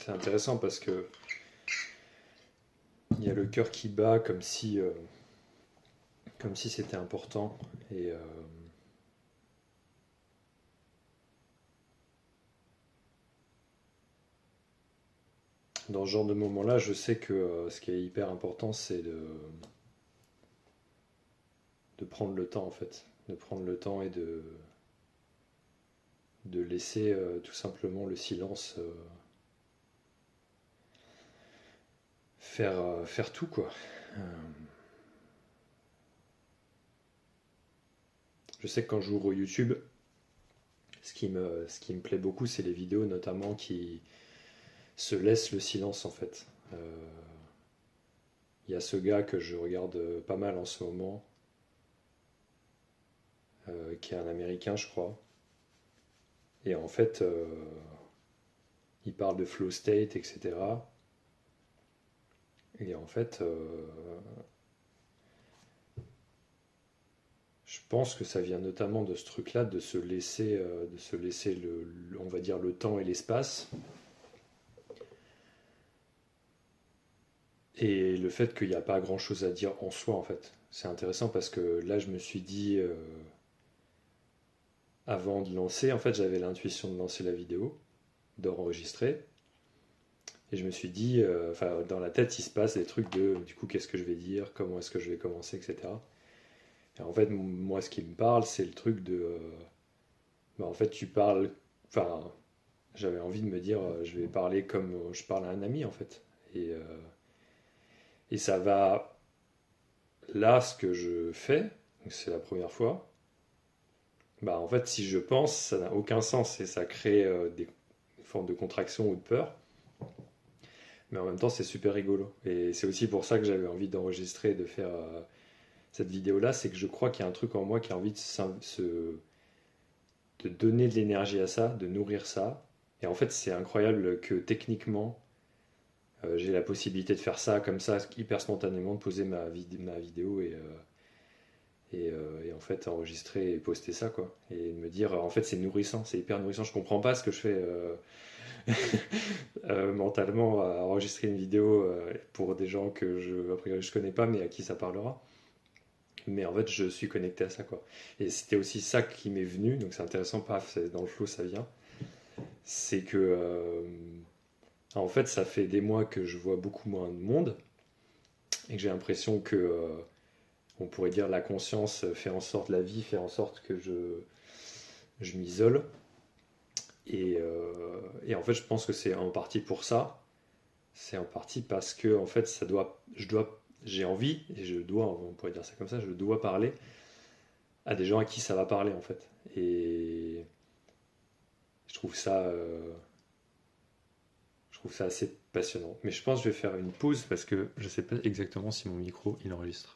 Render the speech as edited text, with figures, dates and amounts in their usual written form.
C'est intéressant parce que il y a le cœur qui bat comme si c'était important. Et dans ce genre de moment-là, je sais que ce qui est hyper important, c'est de prendre le temps en fait, de prendre le temps et de laisser tout simplement le silence faire tout quoi. Euh, je sais que quand j'ouvre YouTube, ce qui me plaît beaucoup, c'est les vidéos notamment qui se laissent le silence en fait. Il y a ce gars que je regarde pas mal en ce moment, qui est un Américain, je crois. Et en fait, il parle de flow state, etc. Et en fait, je pense que ça vient notamment de ce truc-là, de se laisser on va dire le temps et l'espace, et le fait qu'il n'y a pas grand-chose à dire en soi en fait. C'est intéressant parce que là, je me suis dit, avant de lancer, en fait, j'avais l'intuition de lancer la vidéo, d'enregistrer, et je me suis dit, enfin, dans la tête, il se passe des trucs de, du coup, qu'est-ce que je vais dire, comment est-ce que je vais commencer, etc. Et en fait, moi, ce qui me parle, c'est le truc de, bah, en fait, tu parles, enfin, j'avais envie de me dire, je vais parler comme je parle à un ami, en fait. Et ça va, là, ce que je fais, donc c'est la première fois, bah, en fait, si je pense, ça n'a aucun sens et ça crée des formes de contraction ou de peur. Mais en même temps, c'est super rigolo. Et c'est aussi pour ça que j'avais envie d'enregistrer, de faire cette vidéo-là, c'est que je crois qu'il y a un truc en moi qui a envie de donner de l'énergie à ça, de nourrir ça. Et en fait, c'est incroyable que techniquement, j'ai la possibilité de faire ça comme ça, hyper spontanément, de poser ma vidéo et en fait enregistrer et poster ça, quoi. Et de me dire, en fait, c'est nourrissant, c'est hyper nourrissant. Je comprends pas ce que je fais mentalement à enregistrer une vidéo pour des gens que a priori, je connais pas, mais à qui ça parlera. Mais en fait, je suis connecté à ça, quoi. Et c'était aussi ça qui m'est venu, donc c'est intéressant, paf, dans le flow, ça vient. C'est que, en fait, ça fait des mois que je vois beaucoup moins de monde et que j'ai l'impression que, on pourrait dire, la conscience fait en sorte, la vie fait en sorte que je m'isole. Et en fait, je pense que c'est en partie pour ça. C'est en partie parce que, en fait, j'ai envie, et je dois, on pourrait dire ça comme ça, je dois parler à des gens à qui ça va parler, en fait. Et je trouve ça, je trouve ça assez passionnant. Mais je pense que je vais faire une pause parce que je sais pas exactement si mon micro il enregistre.